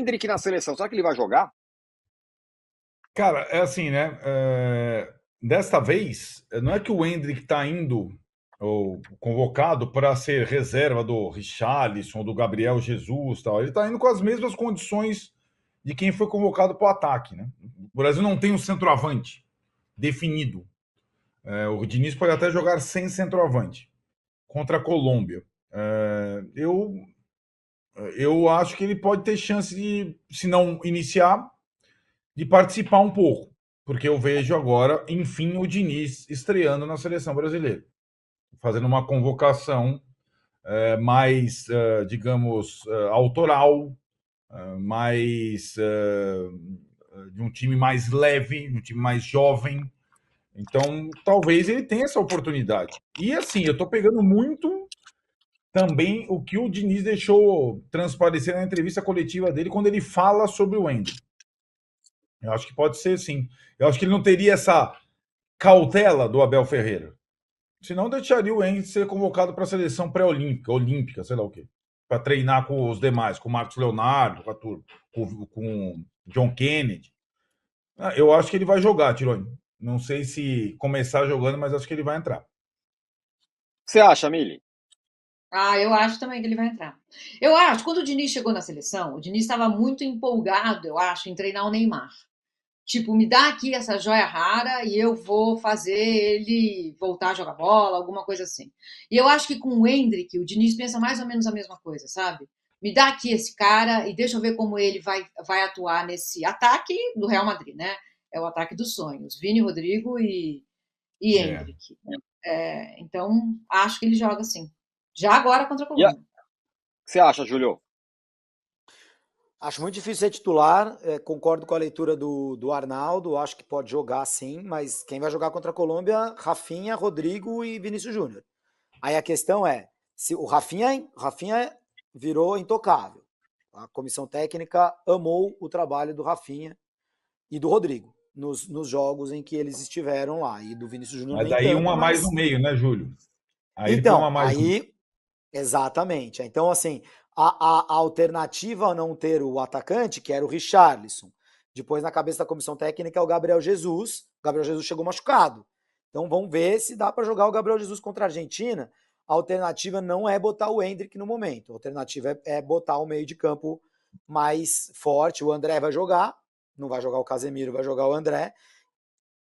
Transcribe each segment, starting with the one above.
Endrick na seleção, será que ele vai jogar? Cara, é assim, né? Desta vez, não é que o Endrick está indo ou convocado para ser reserva do Richarlison, do Gabriel Jesus, tal. Ele está indo com as mesmas condições de quem foi convocado para o ataque, né? O Brasil não tem um centroavante definido. O Diniz pode até jogar sem centroavante contra a Colômbia. Eu acho que ele pode ter chance de, se não iniciar, de participar um pouco, porque eu vejo agora, enfim, o Diniz estreando na seleção brasileira, fazendo uma convocação mais, digamos, autoral, mais de um time mais leve, um time mais jovem. Então, talvez ele tenha essa oportunidade. E assim, eu estou pegando muito também o que o Diniz deixou transparecer na entrevista coletiva dele quando ele fala sobre o Wendel. Eu acho que pode ser sim. Eu acho que ele não teria essa cautela do Abel Ferreira. Senão deixaria o Henry ser convocado para a seleção pré-olímpica, olímpica, sei lá o quê. Para treinar com os demais, com o Marcos Leonardo, com o John Kennedy. Eu acho que ele vai jogar, Tironi. Não sei se começar jogando, mas acho que ele vai entrar. Você acha, Mili? Eu acho também que ele vai entrar. Eu acho, quando o Diniz chegou na seleção, o Diniz estava muito empolgado, eu acho, em treinar o Neymar. Tipo, me dá aqui essa joia rara e eu vou fazer ele voltar a jogar bola, alguma coisa assim. E eu acho que com o Endrick, o Diniz pensa mais ou menos a mesma coisa, sabe? Me dá aqui esse cara e deixa eu ver como ele vai atuar nesse ataque do Real Madrid, né? É o ataque dos sonhos. Vini, Rodrigo e É. Endrick. Então, acho que ele joga sim. Já agora contra a O Colômbia. que você acha, Júlio? Acho muito difícil ser titular, concordo com a leitura do Arnaldo, acho que pode jogar sim, mas quem vai jogar contra a Colômbia, Rafinha, Rodrigo e Vinícius Júnior. Aí a questão é, se o Rafinha virou intocável. A comissão técnica amou o trabalho do Rafinha e do Rodrigo nos jogos em que eles estiveram lá, e do Vinícius Júnior Mas nem daí um tanto, a mais mas... no meio, né, Júlio? Aí ele põe um a Então, mais no meio. aí, exatamente. Então, assim, a alternativa a não ter o atacante, que era o Richarlison, depois na cabeça da comissão técnica é o Gabriel Jesus. O Gabriel Jesus chegou machucado. Então vamos ver se dá para jogar o Gabriel Jesus contra a Argentina. A alternativa não é botar o Endrick no momento. A alternativa é botar o meio de campo mais forte. O André vai jogar, não vai jogar o Casemiro, vai jogar o André.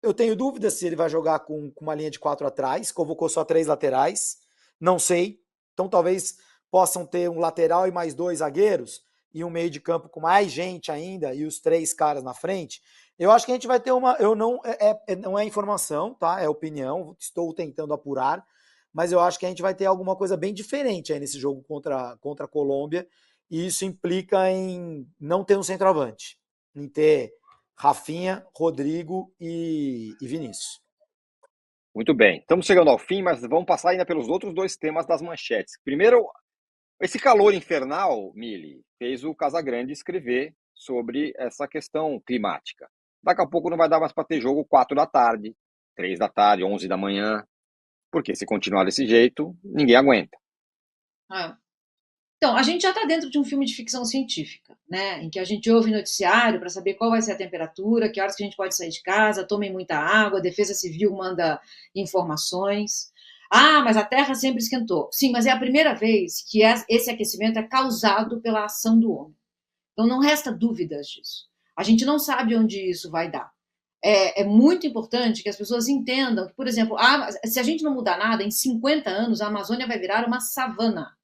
Eu tenho dúvidas se ele vai jogar com uma linha de 4 atrás, convocou só 3 laterais, não sei. Então talvez possam ter um lateral e mais 2 zagueiros, e um meio de campo com mais gente ainda, e os 3 caras na frente. Eu acho que a gente vai ter uma... não é informação, tá? É opinião, estou tentando apurar, mas eu acho que a gente vai ter alguma coisa bem diferente aí nesse jogo contra a Colômbia, e isso implica em não ter um centroavante, em ter Rafinha, Rodrigo e Vinícius. Muito bem. Estamos chegando ao fim, mas vamos passar ainda pelos outros dois temas das manchetes. Primeiro, esse calor infernal, Mili, fez o Casagrande escrever sobre essa questão climática. Daqui a pouco não vai dar mais para ter jogo 4 da tarde, 3 da tarde, 11 da manhã, porque se continuar desse jeito, ninguém aguenta. Então, a gente já está dentro de um filme de ficção científica, né? Em que a gente ouve noticiário para saber qual vai ser a temperatura, que horas que a gente pode sair de casa, tomem muita água, a Defesa Civil manda informações. Mas a Terra sempre esquentou. Sim, mas é a primeira vez que esse aquecimento é causado pela ação do homem. Então não resta dúvidas disso. A gente não sabe onde isso vai dar. É muito importante que as pessoas entendam que, por exemplo, se a gente não mudar nada, em 50 anos a Amazônia vai virar uma savana.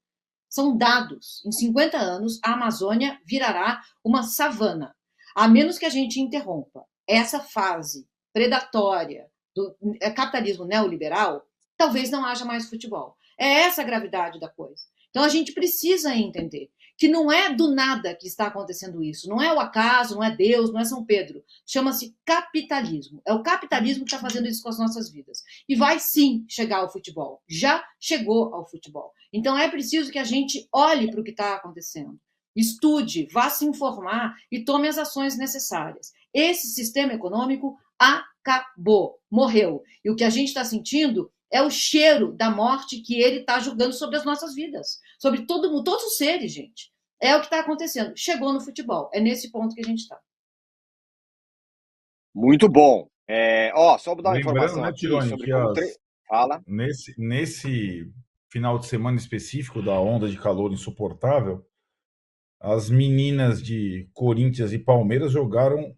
São dados. Em 50 anos, a Amazônia virará uma savana. A menos que a gente interrompa essa fase predatória do capitalismo neoliberal, talvez não haja mais futebol. É essa a gravidade da coisa. Então a gente precisa entender que não é do nada que está acontecendo isso. Não é o acaso, não é Deus, não é São Pedro. Chama-se capitalismo. É o capitalismo que está fazendo isso com as nossas vidas. E vai sim chegar ao futebol. Já chegou ao futebol. Então é preciso que a gente olhe para o que está acontecendo. Estude, vá se informar e tome as ações necessárias. Esse sistema econômico acabou, morreu. E o que a gente está sentindo é o cheiro da morte que ele está jogando sobre as nossas vidas, sobre todos os seres, gente. É o que está acontecendo. Chegou no futebol. É nesse ponto que a gente está. Muito bom. Só vou dar uma Lembrando, informação né, aqui Tironi, sobre que como... Fala. nesse final de semana específico da onda de calor insuportável, as meninas de Corinthians e Palmeiras jogaram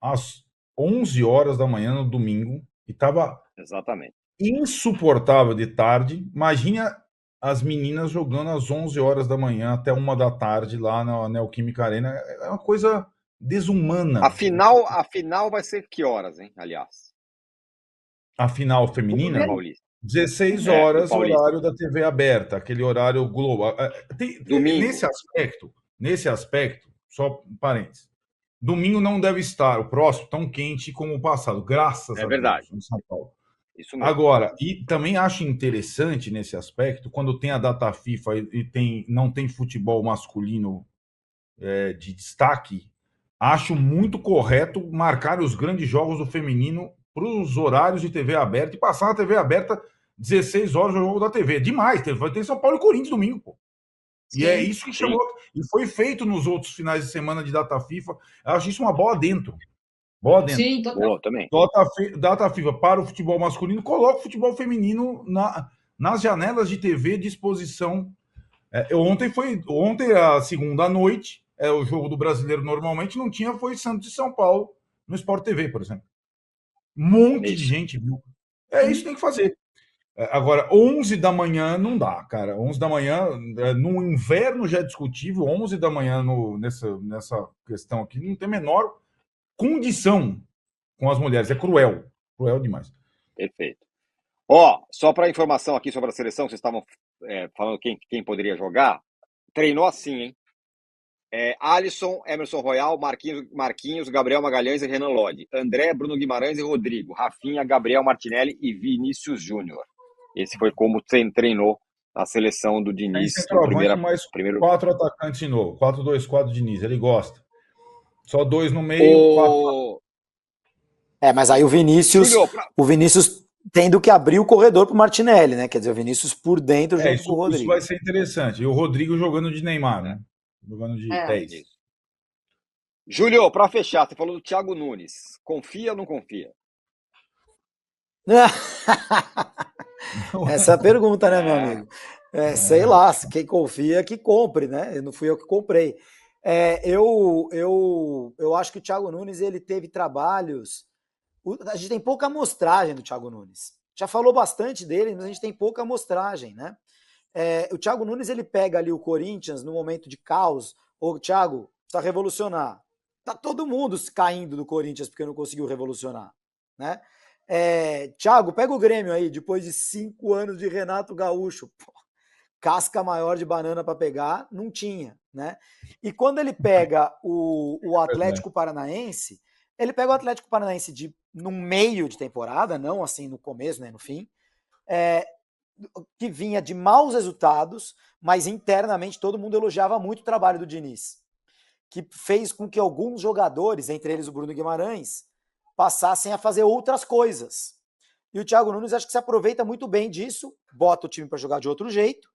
às 11 horas da manhã no domingo e estava Exatamente. insuportável de tarde. Imagina as meninas jogando às 11 horas da manhã até 1 da tarde lá na Neoquímica Arena. É uma coisa desumana. A final vai ser que horas, hein? Aliás, A final do feminina, Paulista. 16 Do horas, Paulista. horário da TV aberta, aquele horário global. Domingo. Nesse aspecto, só um parênteses. Domingo não deve estar o próximo tão quente como o passado, graças É a verdade. Deus, em São Paulo. Isso mesmo. Agora, e também acho interessante nesse aspecto, quando tem a data FIFA e não tem futebol masculino de destaque, acho muito correto marcar os grandes jogos do feminino para os horários de TV aberta e passar na TV aberta 16 horas o jogo da TV. Demais, vai ter São Paulo e Corinthians domingo, pô. E Sim. é isso que chamou. E foi feito nos outros finais de semana de data FIFA. Eu acho isso uma bola dentro. Bola dentro. Sim, total. Boa, também. Data FIFA para o futebol masculino, coloca o futebol feminino nas janelas de TV de exposição. Ontem, a segunda noite, o jogo do brasileiro normalmente não tinha, foi Santos e São Paulo no Sport TV, por exemplo. Um monte de gente viu. Isso que tem que fazer. Agora, 11 da manhã não dá, cara. 11 da manhã, no inverno já é discutível, 11 da manhã nessa questão aqui, não tem a menor condição com as mulheres. É cruel. Cruel demais. Perfeito. Só para informação aqui sobre a seleção, vocês estavam falando quem poderia jogar. Treinou assim, hein? Alisson, Emerson Royal, Marquinhos, Gabriel Magalhães e Renan Lodge. André, Bruno Guimarães e Rodrigo. Rafinha, Gabriel Martinelli e Vinícius Júnior. Esse foi como treinou a seleção do Diniz. Primeiro... 4 atacantes de novo. 4-2-4 Diniz. Ele gosta. Só 2 no meio, 4... mas aí o Vinícius tendo que abrir o corredor pro Martinelli, né? Quer dizer, o Vinícius por dentro junto com o Rodrigo. Isso vai ser interessante. E o Rodrigo jogando de Neymar, né? Jogando de 10. Isso. Júlio, para fechar, você falou do Thiago Nunes. Confia ou não confia? Essa é a pergunta, né, meu amigo? Sei lá, quem confia que compre, né? Não fui eu que comprei. Eu acho que o Thiago Nunes ele teve trabalhos. A gente tem pouca amostragem do Thiago Nunes. Já falou bastante dele, mas a gente tem pouca amostragem, né? O Thiago Nunes ele pega ali o Corinthians no momento de caos. Ô, Thiago, precisa revolucionar. Tá todo mundo caindo do Corinthians porque não conseguiu revolucionar, né? Thiago, pega o Grêmio aí, depois de 5 anos de Renato Gaúcho. Pô, casca maior de banana para pegar, não tinha, né? E quando ele pega o Atlético Paranaense, ele pega o Atlético Paranaense no meio de temporada, não assim no começo, nem no fim, que vinha de maus resultados, mas internamente todo mundo elogiava muito o trabalho do Diniz, que fez com que alguns jogadores, entre eles o Bruno Guimarães, passassem a fazer outras coisas. E o Thiago Nunes acho que se aproveita muito bem disso, bota o time para jogar de outro jeito,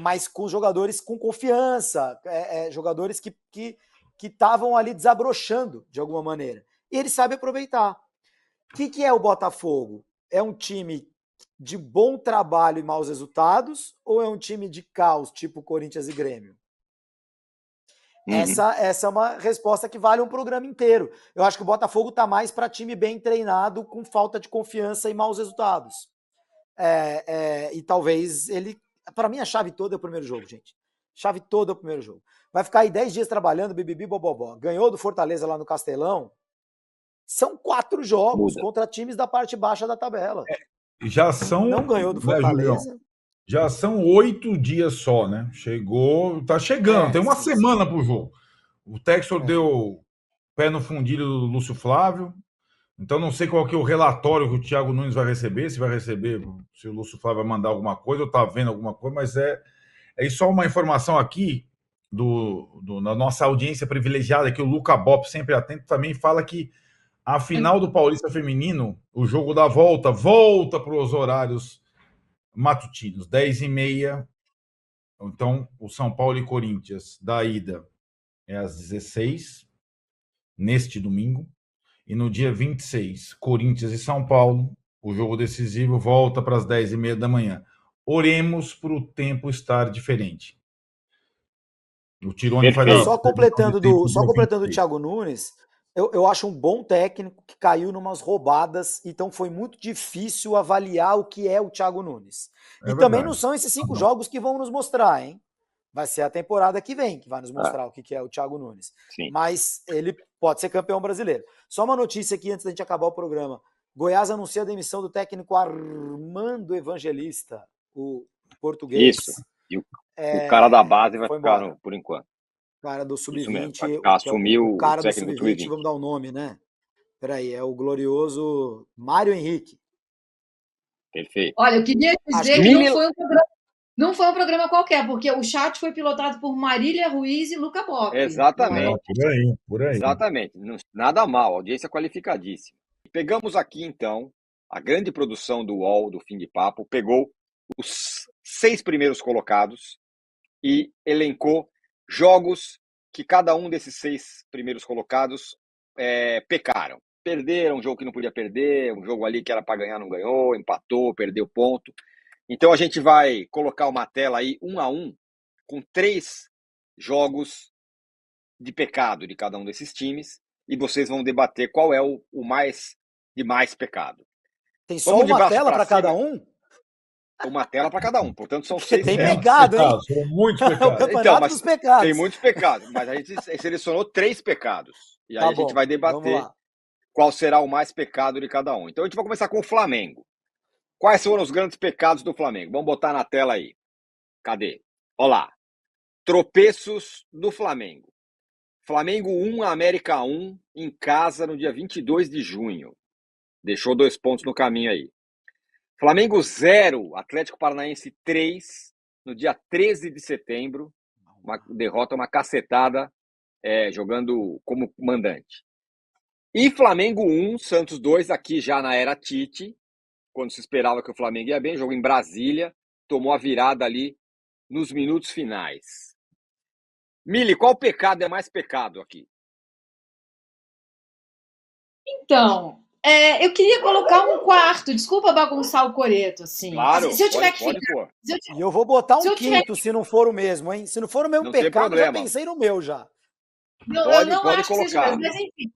mas com jogadores com confiança, jogadores que estavam ali desabrochando de alguma maneira. E ele sabe aproveitar. O que é o Botafogo? É um time de bom trabalho e maus resultados ou é um time de caos, tipo Corinthians e Grêmio? Essa é uma resposta que vale um programa inteiro. Eu acho que o Botafogo está mais para time bem treinado, com falta de confiança e maus resultados. E talvez ele... Para mim, a chave toda é o primeiro jogo, gente. Chave toda é o primeiro jogo. Vai ficar aí 10 dias trabalhando, bibibi, bobobó. Ganhou do Fortaleza lá no Castelão. São 4 jogos contra times da parte baixa da tabela. Já são... Não ganhou do Fortaleza. Né, já são 8 dias só, né? Tá chegando, tem uma semana pro jogo. O Textor deu pé no fundilho do Lúcio Flávio. Então não sei qual que é o relatório que o Thiago Nunes vai receber, se o Lúcio Flávio vai mandar alguma coisa ou tá vendo alguma coisa, mas só uma informação aqui da nossa audiência privilegiada, que o Luca Bop, sempre atento, também fala que a final do Paulista Feminino, o jogo da volta para os horários matutinos, 10h30 Então, o São Paulo e Corinthians da ida é às 16, neste domingo. E no dia 26, Corinthians e São Paulo, o jogo decisivo volta para as 10h30 da manhã. Oremos para o tempo estar diferente. O Tirone faz Perfeito. Só completando do Thiago Nunes, eu acho um bom técnico que caiu numas roubadas, então foi muito difícil avaliar o que é o Thiago Nunes. E também não são esses 5 jogos que vão nos mostrar, hein? Vai ser a temporada que vem que vai nos mostrar o que é o Thiago Nunes. Sim. Mas ele pode ser campeão brasileiro. Só uma notícia aqui antes da gente acabar o programa. Goiás anuncia a demissão do técnico Armando Evangelista, o português. Isso. E o cara da base vai ficar por enquanto. O cara do Sub-20. Assumiu o cara o do técnico Sub-20, Sub-20. vamos dar o nome, né? Peraí, é o glorioso Mário Henrique. Perfeito. Olha, eu queria dizer que não foi um programa qualquer, porque o chat foi pilotado por Marília Ruiz e Luca Bock. Exatamente. Por aí. Exatamente. Nada mal, audiência qualificadíssima. Pegamos aqui, então, a grande produção do UOL, do Fim de Papo, pegou os 6 primeiros colocados e elencou jogos que cada um desses 6 primeiros colocados pecaram. Perderam um jogo que não podia perder, um jogo ali que era para ganhar, não ganhou, empatou, perdeu ponto. Então a gente vai colocar uma tela aí, 1 a 1, com 3 jogos de pecado de cada um desses times, e vocês vão debater qual é o mais de mais pecado. Tem só uma tela para cada um? Uma tela para cada um, portanto são 6 tem telas. pecado, hein? São muitos pecados. Então, mas dos pecados. Tem muitos pecados, mas a gente selecionou 3 pecados. E aí a gente vai debater qual será o mais pecado de cada um. Então a gente vai começar com o Flamengo. Quais foram os grandes pecados do Flamengo? Vamos botar na tela aí. Cadê? Olha lá. Tropeços do Flamengo. Flamengo 1, América 1, em casa no dia 22 de junho. Deixou 2 pontos no caminho aí. Flamengo 0, Atlético Paranaense 3, no dia 13 de setembro. Uma derrota, uma cacetada, jogando como mandante. E Flamengo 1, Santos 2, aqui já na era Tite, quando se esperava que o Flamengo ia bem, jogo em Brasília, tomou a virada ali nos minutos finais. Mili, qual pecado é mais pecado aqui? Então, eu queria colocar um quarto, desculpa bagunçar o coreto, assim. Claro, se eu tiver que pode ficar, pôr. E eu vou botar um quinto, se não for o mesmo, hein? Se não for o mesmo Não tem pecado, eu já problema. pensei no meu já. Eu não Pode acho que seja colocar. mesmo, mas enfim.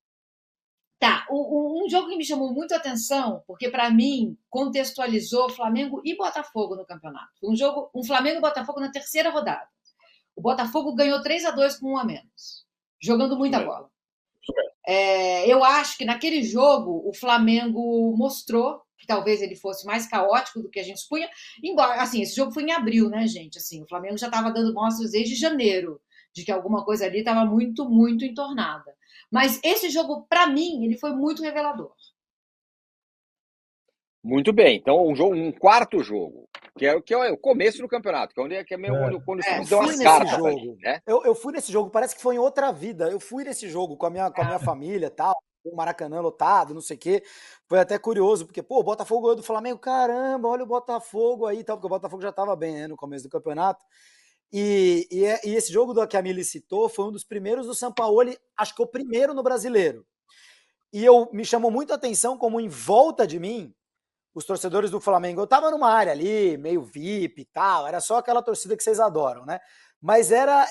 Tá, um jogo que me chamou muito a atenção, porque para mim contextualizou Flamengo e Botafogo no campeonato. Foi um Flamengo e Botafogo na terceira rodada. O Botafogo ganhou 3-2 com 1 a menos, jogando muita bola. Eu acho que naquele jogo o Flamengo mostrou que talvez ele fosse mais caótico do que a gente supunha, embora, assim, esse jogo foi em abril, né, gente? Assim, o Flamengo já estava dando mostras desde janeiro de que alguma coisa ali estava muito, muito entornada. Mas esse jogo, para mim, ele foi muito revelador. Muito bem. Então, um quarto jogo, que é o começo do campeonato, que é quando os times dão as cartas ali, né? Eu fui nesse jogo, parece que foi em outra vida. Eu fui nesse jogo com a minha família e tal, o Maracanã lotado, não sei o quê. Foi até curioso, porque, o Botafogo ganhou do Flamengo, caramba, olha o Botafogo aí e tal, porque o Botafogo já estava bem, né, no começo do campeonato. E esse jogo que a Mili citou foi um dos primeiros do Sampaoli, acho que o primeiro no Brasileiro. E me chamou muito a atenção como em volta de mim, os torcedores do Flamengo, eu tava numa área ali, meio VIP e tal, era só aquela torcida que vocês adoram, né? Mas era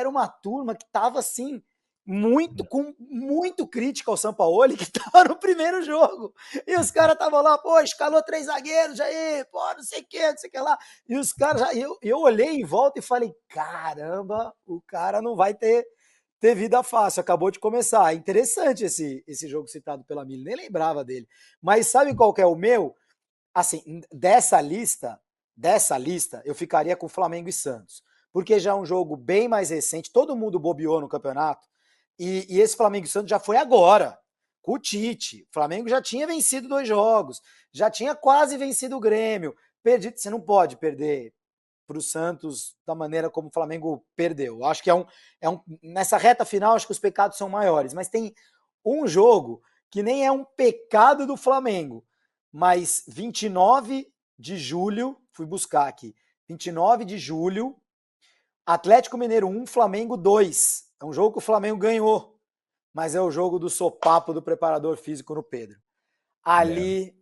uma turma que tava assim, muito crítica ao Sampaoli, que tava no primeiro jogo. E os caras estavam lá, escalou 3 zagueiros aí, não sei o que lá. E os caras, eu olhei em volta e falei, caramba, o cara não vai ter vida fácil, acabou de começar. É interessante esse jogo citado pela Mili, nem lembrava dele. Mas sabe qual que é o meu? Assim, dessa lista, eu ficaria com Flamengo e Santos. Porque já é um jogo bem mais recente, todo mundo bobeou no campeonato, e esse Flamengo e Santos já foi agora, com o Tite. O Flamengo já tinha vencido 2 jogos, já tinha quase vencido o Grêmio. Você não pode perder para o Santos da maneira como o Flamengo perdeu. Acho que nessa reta final, acho que os pecados são maiores, mas tem um jogo que nem é um pecado do Flamengo, mas 29 de julho, fui buscar aqui, 29 de julho Atlético Mineiro 1, Flamengo 2. É um jogo que o Flamengo ganhou, mas é o jogo do sopapo do preparador físico no Pedro. Ali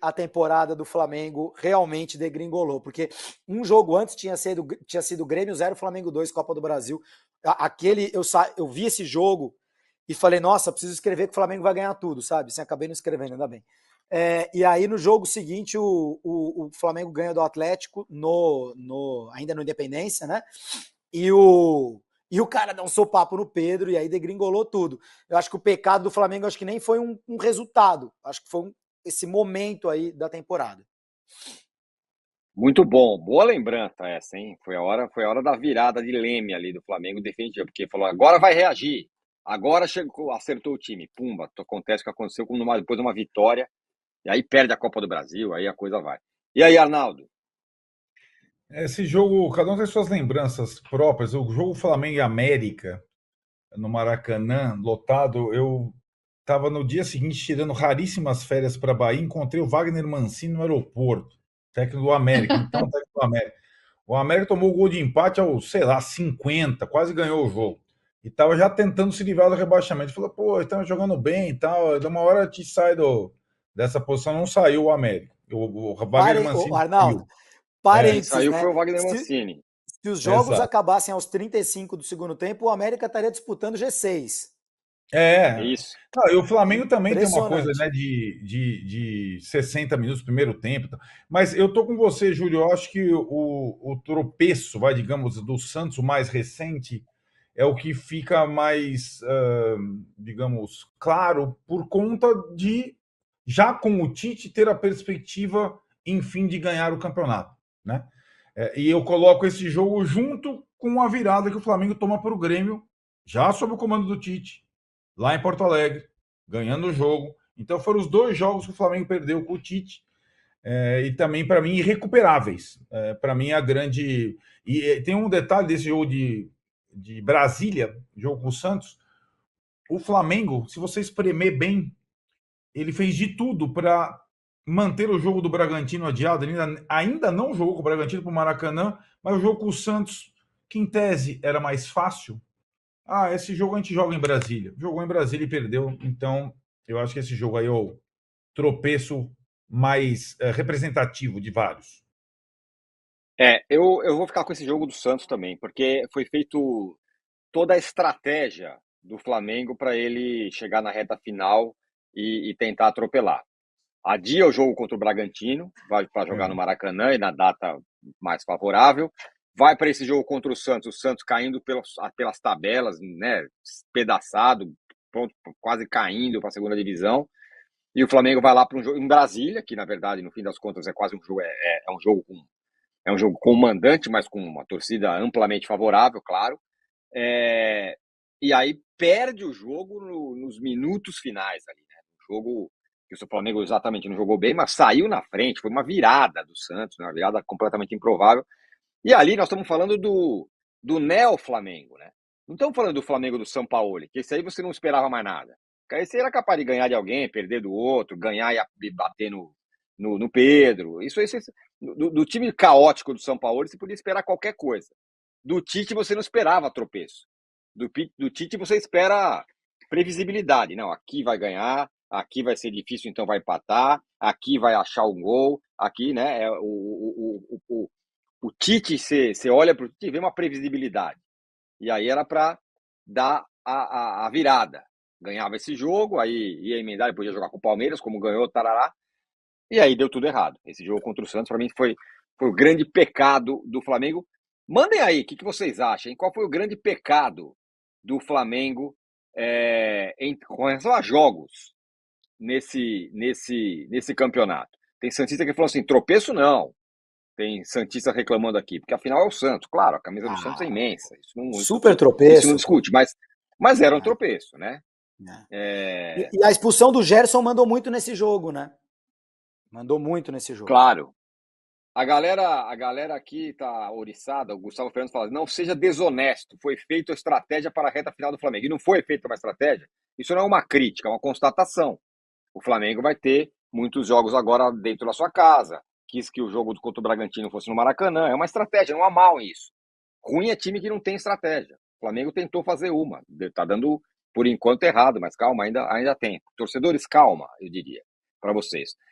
a temporada do Flamengo realmente degringolou, porque um jogo antes tinha sido Grêmio 0, Flamengo 2, Copa do Brasil. Eu vi esse jogo e falei, nossa, preciso escrever que o Flamengo vai ganhar tudo, sabe? Assim, acabei não escrevendo, ainda bem. E aí no jogo seguinte o Flamengo ganha do Atlético ainda no Independência, né? E o cara dá um sopapo no Pedro e aí degringolou tudo. Eu acho que o pecado do Flamengo acho que nem foi um resultado, acho que foi esse momento aí da temporada. Muito bom, boa lembrança essa, hein? Foi a hora da virada de leme ali do Flamengo defensivo, porque falou, agora vai reagir. Agora chegou, acertou o time. Pumba, acontece o que aconteceu depois de uma vitória, e aí perde a Copa do Brasil, aí a coisa vai. E aí, Arnaldo? Esse jogo, cada um tem suas lembranças próprias. O jogo Flamengo e América, no Maracanã, lotado, eu estava no dia seguinte tirando raríssimas férias para Bahia, encontrei o Wagner Mancini no aeroporto, técnico do América, então técnico do América. O América tomou o gol de empate aos, sei lá, 50, quase ganhou o jogo. E estava já tentando se livrar do rebaixamento. Falou, pô, estamos jogando bem e tal, de uma hora te sai dessa posição, não saiu o América. O Wagner Mancini Arnaldo, saiu. parênteses, Saiu né? foi o Wagner Mancini. Se os jogos Exato. acabassem aos 35 do segundo tempo, o América estaria disputando G6. Isso. E o Flamengo também tem uma coisa, Impressionante. né, de 60 minutos, primeiro tempo. Mas eu tô com você, Júlio. Eu acho que o tropeço, digamos, do Santos, o mais recente, é o que fica mais, digamos, claro, por conta de, já com o Tite, ter a perspectiva, enfim, de ganhar o campeonato, né? E eu coloco esse jogo junto com a virada que o Flamengo toma para o Grêmio, já sob o comando do Tite, lá em Porto Alegre, ganhando o jogo. Então foram os dois jogos que o Flamengo perdeu com o Tite, e também, para mim, irrecuperáveis. Para mim, a grande... E tem um detalhe desse jogo de Brasília, jogo com o Santos. O Flamengo, se você espremer bem, ele fez de tudo para manter o jogo do Bragantino adiado. Ele ainda não jogou com o Bragantino para o Maracanã, mas o jogo com o Santos, que em tese era mais fácil, esse jogo a gente joga em Brasília. Jogou em Brasília e perdeu. Então, eu acho que esse jogo aí é o tropeço mais representativo de vários. Eu vou ficar com esse jogo do Santos também, porque foi feito toda a estratégia do Flamengo para ele chegar na reta final e tentar atropelar. Adia o jogo contra o Bragantino, vai para jogar no Maracanã e na data mais favorável. Vai para esse jogo contra o Santos caindo pelas tabelas, né, despedaçado, pronto, quase caindo para a segunda divisão. E o Flamengo vai lá para um jogo em Brasília, que na verdade, no fim das contas, é quase um jogo, é um jogo com o mandante, mas com uma torcida amplamente favorável, claro. E aí perde o jogo nos minutos finais ali, né? O jogo que o Flamengo exatamente não jogou bem, mas saiu na frente, foi uma virada do Santos, uma virada completamente improvável. E ali nós estamos falando do Neo-Flamengo, né? Não estamos falando do Flamengo do Sampaoli, que esse aí você não esperava mais nada. Esse aí era capaz de ganhar de alguém, perder do outro, ganhar e bater no Pedro. Isso do time caótico do Sampaoli, você podia esperar qualquer coisa. Do Tite você não esperava tropeço. Do Tite você espera previsibilidade. Não, aqui vai ganhar, aqui vai ser difícil, então vai empatar, aqui vai achar o gol, aqui, né? O Tite, você olha para o Tite e vê uma previsibilidade. E aí era para dar a virada. Ganhava esse jogo, aí ia emendar e podia jogar com o Palmeiras, como ganhou, tarará. E aí deu tudo errado. Esse jogo contra o Santos, para mim, foi o grande pecado do Flamengo. Mandem aí, o que vocês acham? Hein? Qual foi o grande pecado do Flamengo com relação a jogos nesse campeonato? Tem Santista que falou assim, tropeço não. Tem Santista reclamando aqui, porque afinal é o Santos. Claro, a camisa do Santos é imensa. Super tropeço. Isso não discute, mas era um tropeço, né? E a expulsão do Gerson mandou muito nesse jogo, né? Mandou muito nesse jogo. Claro. A galera aqui tá oriçada, o Gustavo Fernandes fala, não seja desonesto, foi feita a estratégia para a reta final do Flamengo. E não foi feita uma estratégia? Isso não é uma crítica, é uma constatação. O Flamengo vai ter muitos jogos agora dentro da sua casa. Quis que o jogo contra o Bragantino fosse no Maracanã. É uma estratégia, não há mal nisso. Ruim é time que não tem estratégia. O Flamengo tentou fazer uma. Tá dando, por enquanto, errado, mas calma, ainda tem. Torcedores, calma, eu diria, para vocês.